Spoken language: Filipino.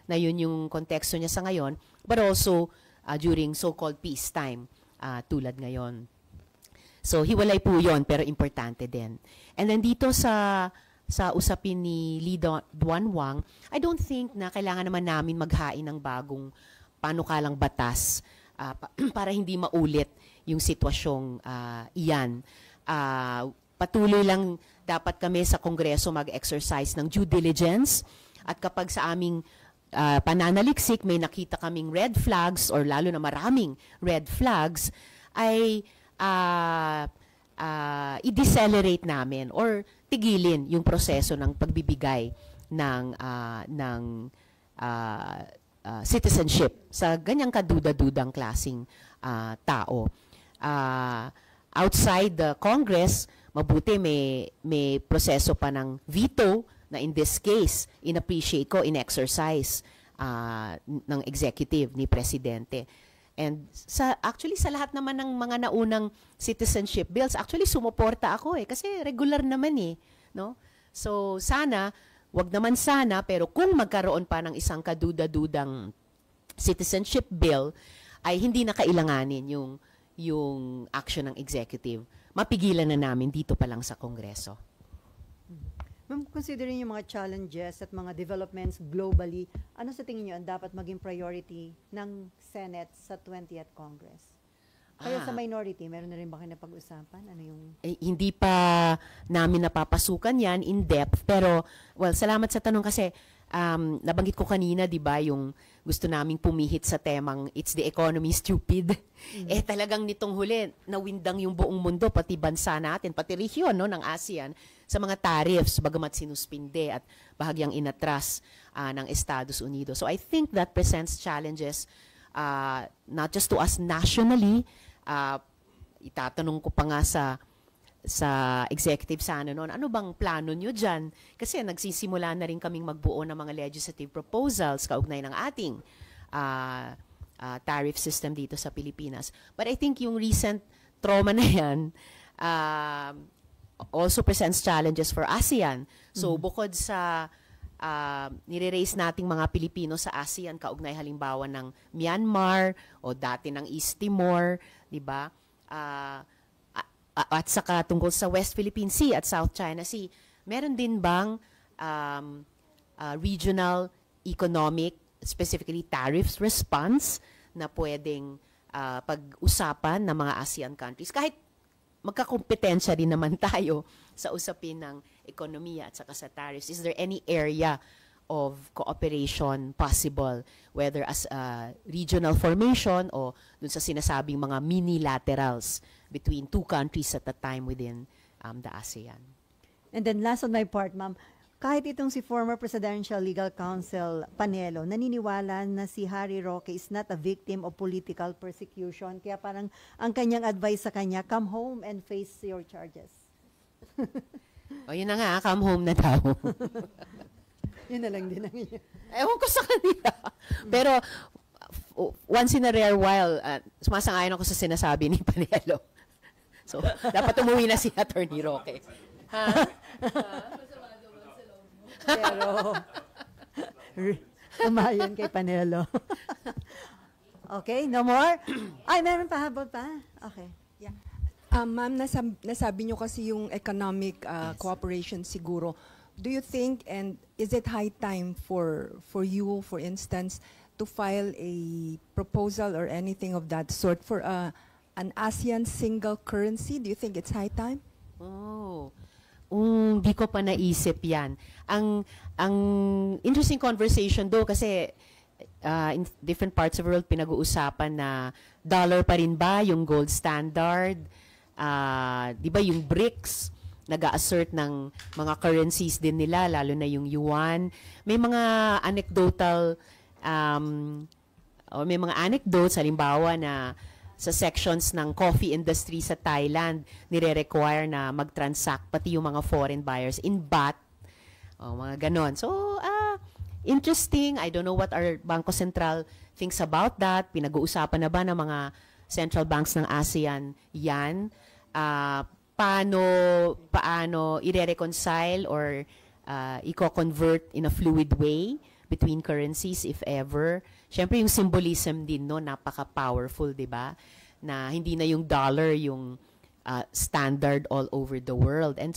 na yun yung konteksto niya sa ngayon, but also during so-called peacetime tulad ngayon. So hiwalay po yun, pero importante din. And then dito sa usapin ni Lee Duan Wang, I don't think na kailangan naman namin maghain ng bagong panukalang batas para hindi maulit yung sitwasyong iyan. Patuloy lang dapat kami sa Kongreso mag-exercise ng due diligence, at kapag sa aming pananaliksik may nakita kaming red flags or lalo na maraming red flags, ay i-decelerate namin or tigilin yung proseso ng pagbibigay ng citizenship sa ganyang kaduda-dudang klaseng tao. Outside the Congress, mabuti may proseso pa ng veto na in this case, in-appreciate ko, in-exercise ng executive ni Presidente. And actually sa lahat naman ng mga naunang citizenship bills, actually sumuporta ako kasi regular naman no? So sana, wag naman sana, pero kung magkaroon pa ng isang kaduda-dudang citizenship bill, ay hindi na kailanganin yung action ng executive. Mapigilan na namin dito pa lang sa Kongreso. Ma'am, considering yung mga challenges at mga developments globally, ano sa tingin niyo ang dapat maging priority ng Senate sa 20th Congress? Kayo sa minority, meron na rin ba kayo napag-usapan? Ano yung... hindi pa namin napapasukan yan in depth, pero well, salamat sa tanong kasi nabanggit ko kanina, di ba, yung gusto naming pumihit sa temang It's the Economy, Stupid. Talagang nitong huli, nawindang yung buong mundo, pati bansa natin, pati rehiyon ng ASEAN, sa mga tariffs, bagamat sinuspinde at bahagyang inatras ng Estados Unidos. So I think that presents challenges not just to us nationally, itatanong ko pa nga sa executive sana noon, ano bang plano nyo dyan? Kasi nagsisimula na rin kaming magbuo ng mga legislative proposals kaugnay ng ating tariff system dito sa Pilipinas. But I think yung recent trauma na yan also presents challenges for ASEAN. So bukod sa nire-raise nating mga Pilipino sa ASEAN, kaugnay halimbawa ng Myanmar o dati ng East Timor, di ba? At saka tungkol sa West Philippine Sea at South China Sea, meron din bang regional economic, specifically tariffs response na pwedeng pag-usapan ng mga ASEAN countries? Kahit magkakompetensya din naman tayo sa usapin ng ekonomiya at saka sa tariffs, is there any area of cooperation possible, whether as a regional formation o dun sa sinasabing mga mini-laterals between two countries at a time within the ASEAN? And then last on my part, ma'am, kahit itong si former Presidential Legal Counsel Panelo, naniniwala na si Harry Roque is not a victim of political persecution. Kaya parang ang kanyang advice sa kanya, come home and face your charges. O yun na nga, come home na daw. Yun na lang din ang inyo. Ewan ko sa kanila. Pero once in a rare while, sumasang-ayon ako sa sinasabi ni Panelo. So, dapat umuwi na si Attorney Roque. Ha? Pero, umayon kay Panelo. Okay, no more? Ay, meron pa, habol pa? Okay, yeah. Ma'am, nasabi nyo kasi yung economic cooperation siguro. Do you think, and is it high time for you, for instance, to file a proposal or anything of that sort for an ASEAN single currency? Do you think it's high time? Oh, di ko pa naisip yan. Ang interesting conversation do kasi in different parts of the world pinag-uusapan na dollar pa rin ba yung gold standard? Di ba yung BRICS nag-a-assert ng mga currencies din nila, lalo na yung yuan. May mga anecdotal may mga anecdotes, halimbawa na sa sections ng coffee industry sa Thailand, nire-require na mag-transact pati yung mga foreign buyers in baht. Mga ganon. So, interesting. I don't know what our Bangko Sentral thinks about that. Pinag-uusapan na ba ng mga central banks ng ASEAN yan? Paano i-reconcile or i-convert in a fluid way between currencies, if ever. Siyempre, yung symbolism din, no, napaka-powerful, di ba? Na hindi na yung dollar yung standard all over the world. And